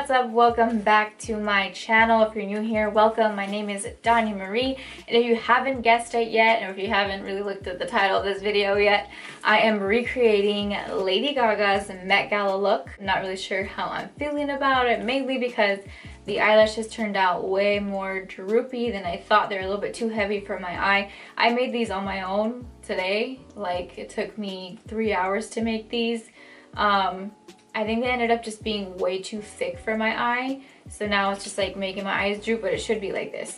what's up? Welcome back to my channel. If you're new here, welcome. My name is Dania Marie, and if you haven't guessed it yet, or if you haven't really looked at the title of this video yet, I am recreating Lady Gaga's Met Gala look. I'm not really sure how I'm feeling about it, mainly because the eyelashes turned out way more droopy than I thought. They're a little bit too heavy for my eye. I made these on my own today. Like, it took me 3 hours to make these. I think they ended up just being way too thick for my eye. So now it's just like making my eyes droop, but it should be like this.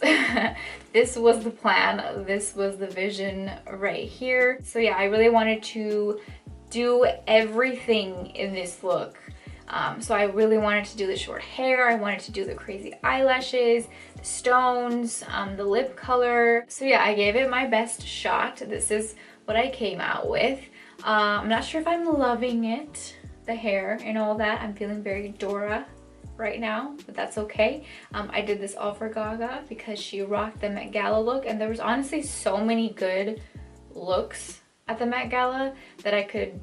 This was the plan. This was the vision right here. So yeah, I really wanted to do everything in this look. So I really wanted to do the short hair. I wanted to do the crazy eyelashes, the stones, the lip color. So yeah, I gave it my best shot. This is what I came out with. I'm not sure if I'm loving it. The hair and all that. I'm feeling very Dora right now, but that's okay. I did this all for Gaga because she rocked the Met Gala look, and there was honestly so many good looks at the Met Gala that I could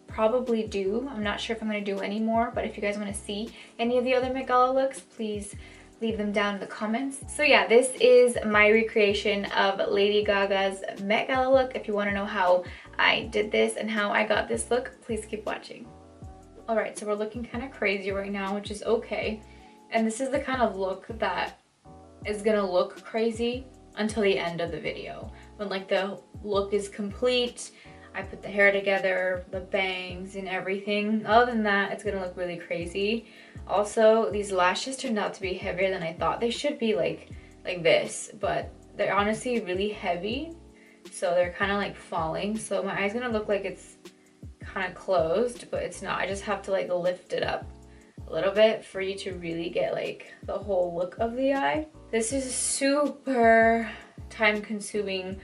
probably do. I'm not sure if I'm going to do any more, but if you guys want to see any of the other Met Gala looks, please leave them down in the comments. So yeah, this is my recreation of Lady Gaga's Met Gala look. If you want to know how I did this and how I got this look, please keep watching. Alright, so we're looking kind of crazy right now, which is okay. And this is the kind of look that is gonna look crazy until the end of the video. When like the look is complete, I put the hair together, the bangs and everything. Other than that, it's gonna look really crazy. Also, these lashes turned out to be heavier than I thought they should be, like this. But they're honestly really heavy, so they're kind of like falling. So my eye's gonna look like it's kind of closed, but it's not. I just have to like lift it up a little bit for you to really get like the whole look of the eye. This is a super time consuming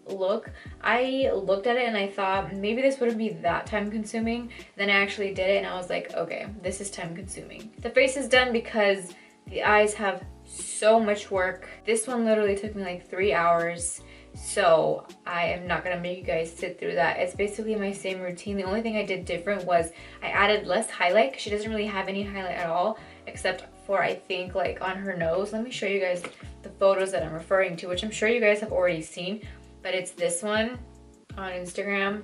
look. I looked at it and I thought maybe this wouldn't be that time consuming. Then I actually did it and I was like, okay, this is time consuming. The face is done because the eyes have so much work. This one literally took me like 3 hours. So I am not gonna make you guys sit through that. It's basically my same routine. The only thing I did different was I added less highlight because she doesn't really have any highlight at all, except for I think like on her nose. Let me show you guys the photos that I'm referring to, which I'm sure you guys have already seen, but it's this one on Instagram.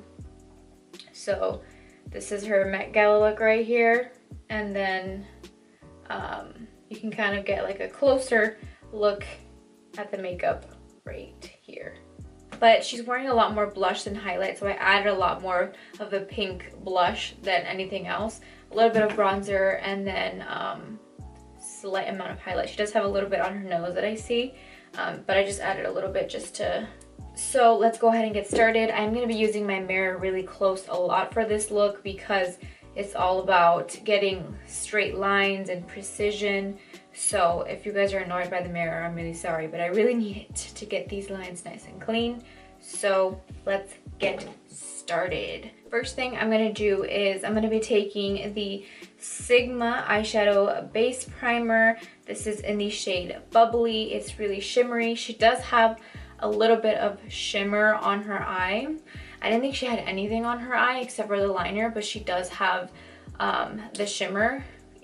So this is her Met Gala look right here, and then you can kind of get like a closer look at the makeup right here. But she's wearing a lot more blush than highlight, so I added a lot more of the pink blush than anything else. A little bit of bronzer, and then slight amount of highlight. She does have a little bit on her nose that I see, but I just added a little bit just to... So let's go ahead and get started. I'm going to be using my mirror really close a lot for this look because it's all about getting straight lines and precision. So if you guys are annoyed by the mirror, I'm really sorry, but I really need it to get these lines nice and clean. So let's get started. First thing I'm gonna do is I'm gonna be taking the Sigma eyeshadow base primer. This is in the shade Bubbly. It's really shimmery. She does have a little bit of shimmer on her eye. I didn't think she had anything on her eye except for the liner, but she does have the shimmer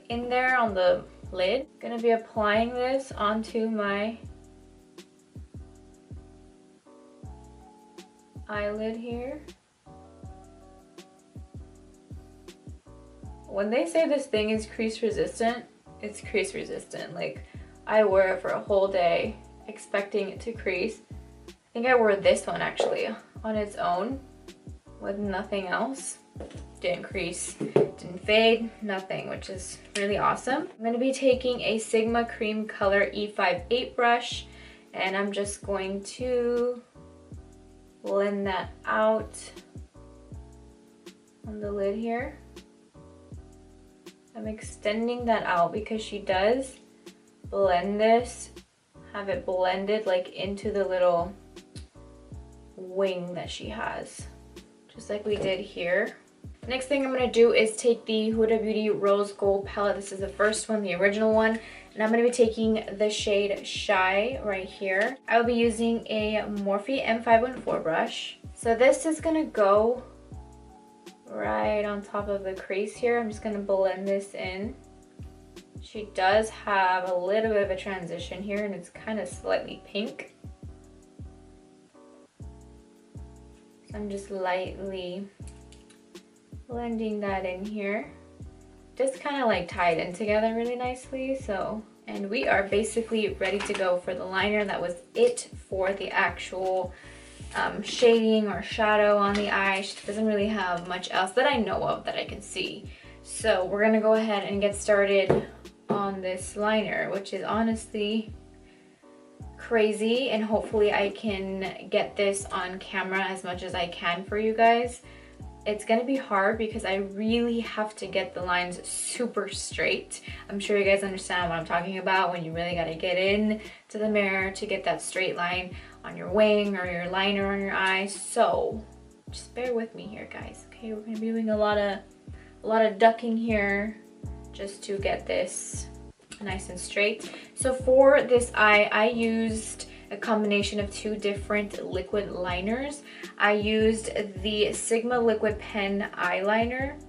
in there on the lid. Gonna be applying this onto my eyelid here. When they say this thing is crease resistant, it's crease resistant. Like, I wore it for a whole day expecting it to crease. I think I wore this one actually on its own with nothing else. Didn't crease, didn't fade, nothing, which is really awesome. I'm going to be taking a Sigma Cream Color E58 brush, and I'm just going to blend that out on the lid here. I'm extending that out because she does blend this, have it blended like into the little wing that she has, just like we did here. Next thing I'm going to do is take the Huda Beauty Rose Gold palette. This is the first one, the original one. And I'm going to be taking the shade Shy right here. I will be using a Morphe M514 brush. So this is going to go right on top of the crease here. I'm just going to blend this in. She does have a little bit of a transition here, and it's kind of slightly pink. So I'm just lightly blending that in here. Just kind of like tied in together really nicely. So, and we are basically ready to go for the liner. That was it for the actual shading or shadow on the eye. She doesn't really have much else that I know of that I can see. So we're gonna go ahead and get started on this liner, which is honestly crazy, and hopefully I can get this on camera as much as I can for you guys. It's gonna be hard because I really have to get the lines super straight. I'm sure you guys understand what I'm talking about when you really gotta get in to the mirror to get that straight line on your wing or your liner on your eye. So just bear with me here, guys. Okay, we're gonna be doing a lot of ducking here just to get this nice and straight. So for this eye, I used a combination of two different liquid liners. I used the Sigma Liquid Pen Eyeliner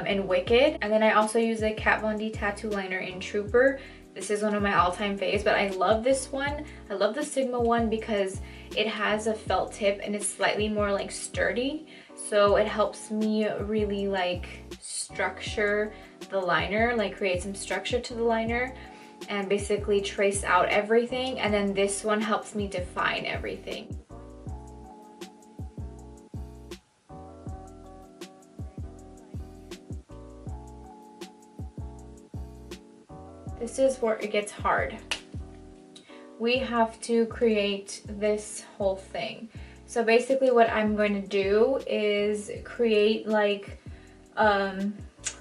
in Wicked, and then I also used the Kat Von D Tattoo Liner in Trooper. This is one of my all-time faves, but I love this one. I love the Sigma one because it has a felt tip and it's slightly more like sturdy. So it helps me really like structure the liner, like create some structure to the liner and basically trace out everything. And then this one helps me define everything. This is where it gets hard. We have to create this whole thing. So basically what I'm going to do is create like, I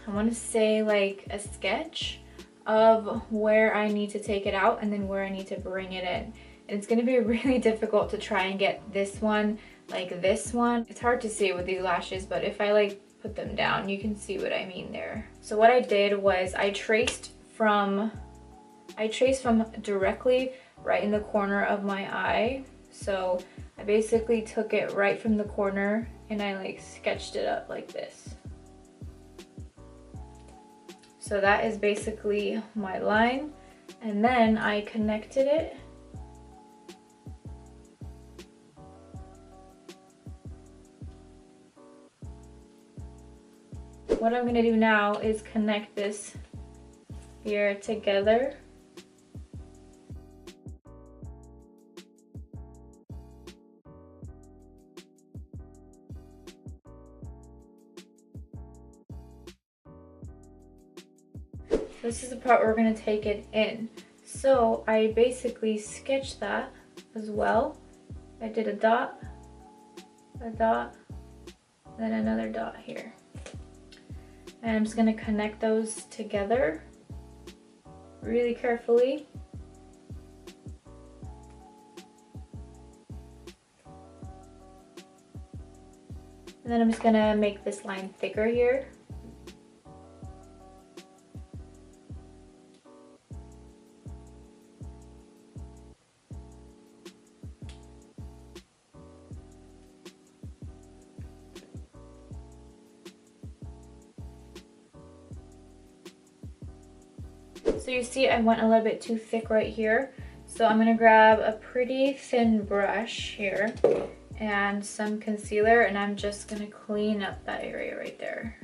want to say like a sketch of where I need to take it out and then where I need to bring it in. And it's going to be really difficult to try and get this one like this one. It's hard to see with these lashes, but if I like put them down, you can see what I mean there. So what I did was I traced from directly right in the corner of my eye. So I basically took it right from the corner and I like sketched it up like this. So that is basically my line, and then I connected it. What I'm gonna do now is connect this here together. This is the part where we're going to take it in. So I basically sketched that as well. I did a dot, then another dot here. And I'm just going to connect those together really carefully. And then I'm just going to make this line thicker here. So you see I went a little bit too thick right here. So I'm gonna grab a pretty thin brush here and some concealer, and I'm just gonna clean up that area right there.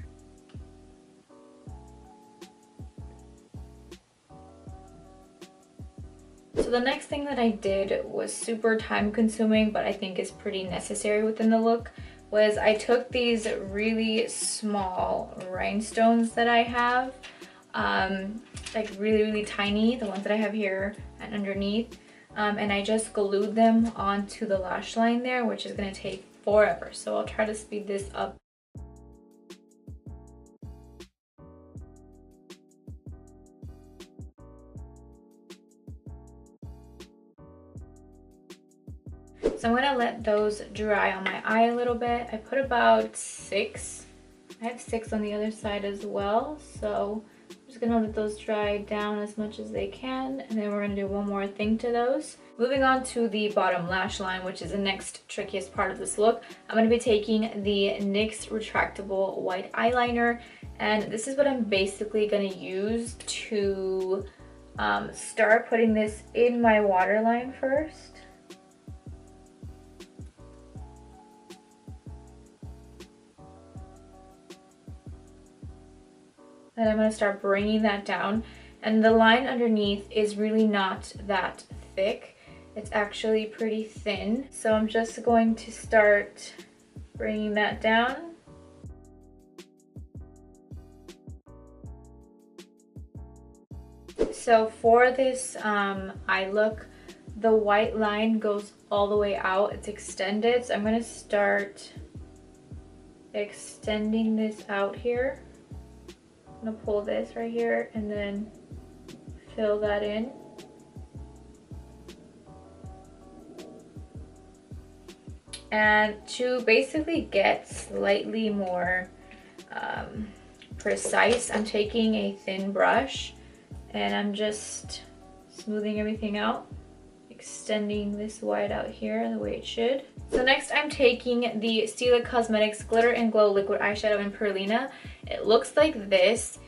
So the next thing that I did was super time consuming, but I think is pretty necessary within the look, was I took these really small rhinestones that I have, like really tiny, the ones that I have here and underneath, and I just glued them onto the lash line there, which is going to take forever, so I'll try to speed this up. So I'm going to let those dry on my eye a little bit. I put about 6. I have 6 on the other side as well, so I'm just gonna let those dry down as much as they can, and then we're gonna do one more thing to those. Moving on to the bottom lash line, which is the next trickiest part of this look. I'm gonna be taking the NYX retractable white eyeliner. And this is what I'm basically gonna use to start putting this in my waterline first. And I'm gonna start bringing that down. And the line underneath is really not that thick. It's actually pretty thin. So I'm just going to start bringing that down. So for this eye look, the white line goes all the way out. It's extended. So I'm going to start extending this out here. I'm going to pull this right here and then fill that in. And to basically get slightly more precise, I'm taking a thin brush and I'm just smoothing everything out, extending this white out here the way it should. So next I'm taking the Stila Cosmetics Glitter and Glow Liquid Eyeshadow in Perlina. It looks like this.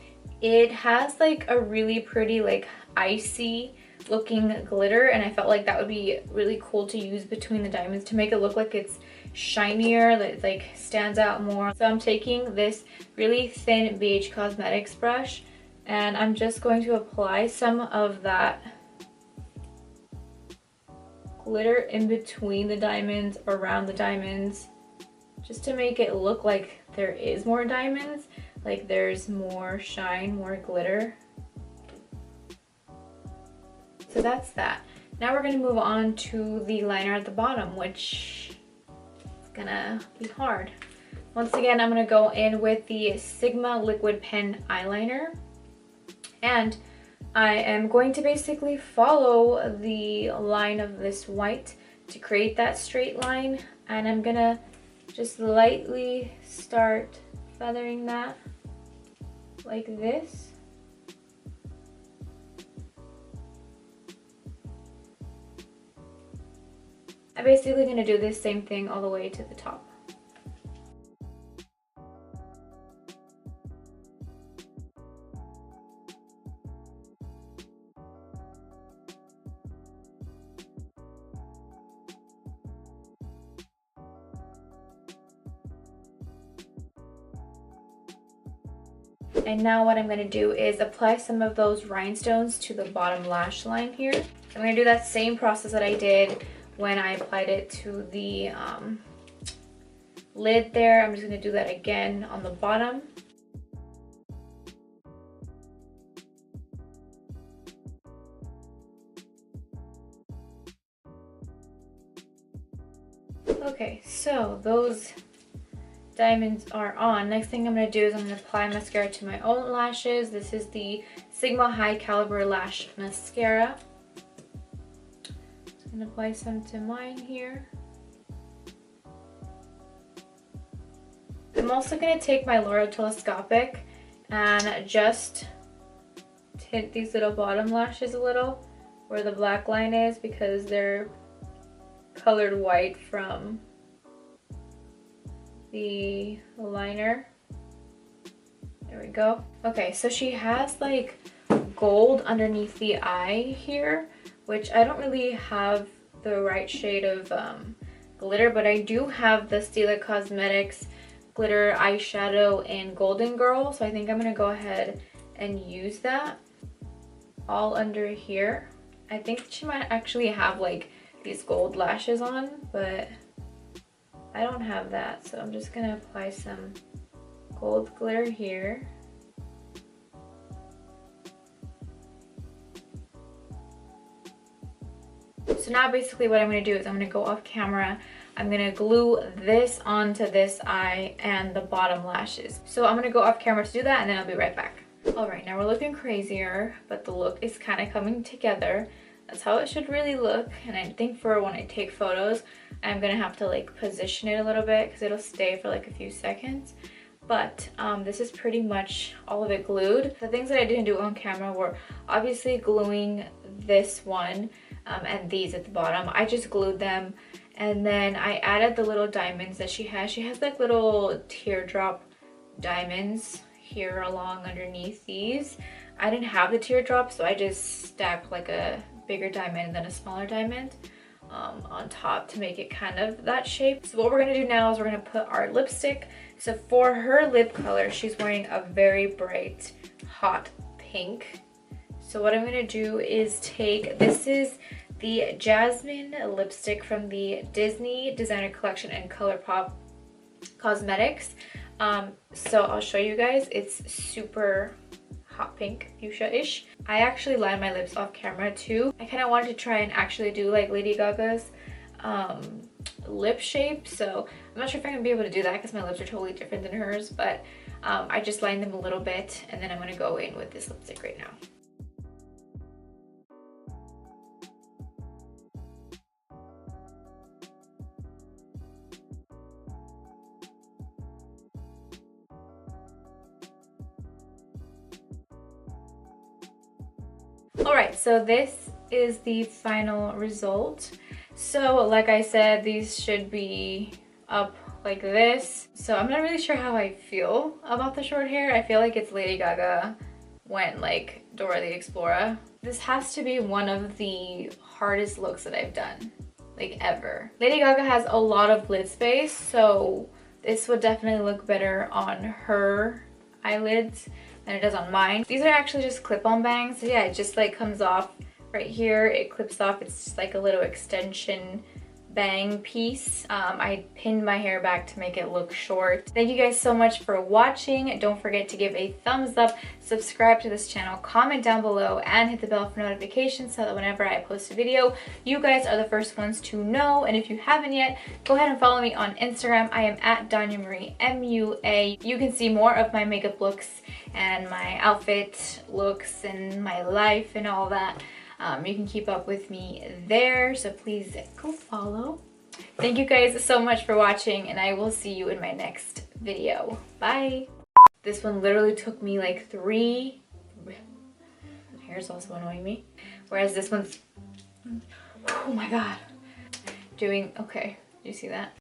It has like a really pretty like icy looking glitter, and I felt like that would be really cool to use between the diamonds to make it look like it's shinier, that it like stands out more. So I'm taking this really thin BH Cosmetics brush and I'm just going to apply some of that glitter in between the diamonds, around the diamonds, just to make it look like there is more diamonds, like there's more shine, more glitter. So that's that. Now we're gonna move on to the liner at the bottom, which is gonna be hard. Once again, I'm gonna go in with the Sigma Liquid Pen Eyeliner. And I am going to basically follow the line of this white to create that straight line. And I'm gonna just lightly start feathering that like this. I'm basically going to do this same thing all the way to the top. And now what I'm going to do is apply some of those rhinestones to the bottom lash line here. I'm going to do that same process that I did when I applied it to the lid there. I'm just going to do that again on the bottom. Okay, so those diamonds are on. Next thing I'm going to do is I'm going to apply mascara to my own lashes. This is the Sigma High Caliber Lash Mascara. I'm going to apply some to mine here. I'm also going to take my L'Oreal Telescopic and just tint these little bottom lashes a little where the black line is, because they're colored white from the liner. There we go. Okay, so she has like gold underneath the eye here, which I don't really have the right shade of glitter, but I do have the Stila Cosmetics glitter eyeshadow in Golden Girl, so I think I'm gonna go ahead and use that all under here. I think she might actually have like these gold lashes on, but I don't have that, so I'm just gonna apply some gold glitter here. So now basically what I'm gonna do is I'm gonna go off camera. I'm gonna glue this onto this eye and the bottom lashes. So I'm gonna go off camera to do that, and then I'll be right back. All right, now we're looking crazier, but the look is kind of coming together. That's how it should really look. And I think for when I take photos, I'm gonna have to like position it a little bit because it'll stay for like a few seconds. But this is pretty much all of it glued. The things that I didn't do on camera were obviously gluing this one and these at the bottom. I just glued them, and then I added the little diamonds that she has. She has like little teardrop diamonds here along underneath these. I didn't have the teardrop, so I just stacked like a bigger diamond than a smaller diamond on top to make it kind of that shape. So what we're gonna do now is we're gonna put our lipstick. So for her lip color, she's wearing a very bright, hot pink. So what I'm gonna do is take, this is the Jasmine lipstick from the Disney Designer Collection and Colourpop Cosmetics. So I'll show you guys. It's super hot pink, fuchsia-ish. I actually lined my lips off camera too. I kind of wanted to try and actually do like Lady Gaga's lip shape. So I'm not sure if I'm gonna be able to do that because my lips are totally different than hers, but I just lined them a little bit and then I'm gonna go in with this lipstick right now. Alright, so this is the final result. So like I said, these should be up like this. So I'm not really sure how I feel about the short hair. I feel like it's Lady Gaga went like Dora the Explorer. This has to be one of the hardest looks that I've done, like ever. Lady Gaga has a lot of lid space, so this would definitely look better on her eyelids than it does on mine. These are actually just clip-on bangs. So yeah, it just like comes off right here. It clips off. It's just like a little extension bang piece. I pinned my hair back to make it look short. Thank you guys so much for watching. Don't forget to give a thumbs up, subscribe to this channel, comment down below, and hit the bell for notifications so that whenever I post a video, you guys are the first ones to know. And if you haven't yet, go ahead and follow me on Instagram. I am at daniammumtaz. You can see more of my makeup looks and my outfit looks and my life and all that. You can keep up with me there, so please go follow. Thank you guys so much for watching, and I will see you in my next video. Bye! This one literally took me like 3... My hair's also annoying me. Whereas this one's... Oh my god. Okay, do you see that?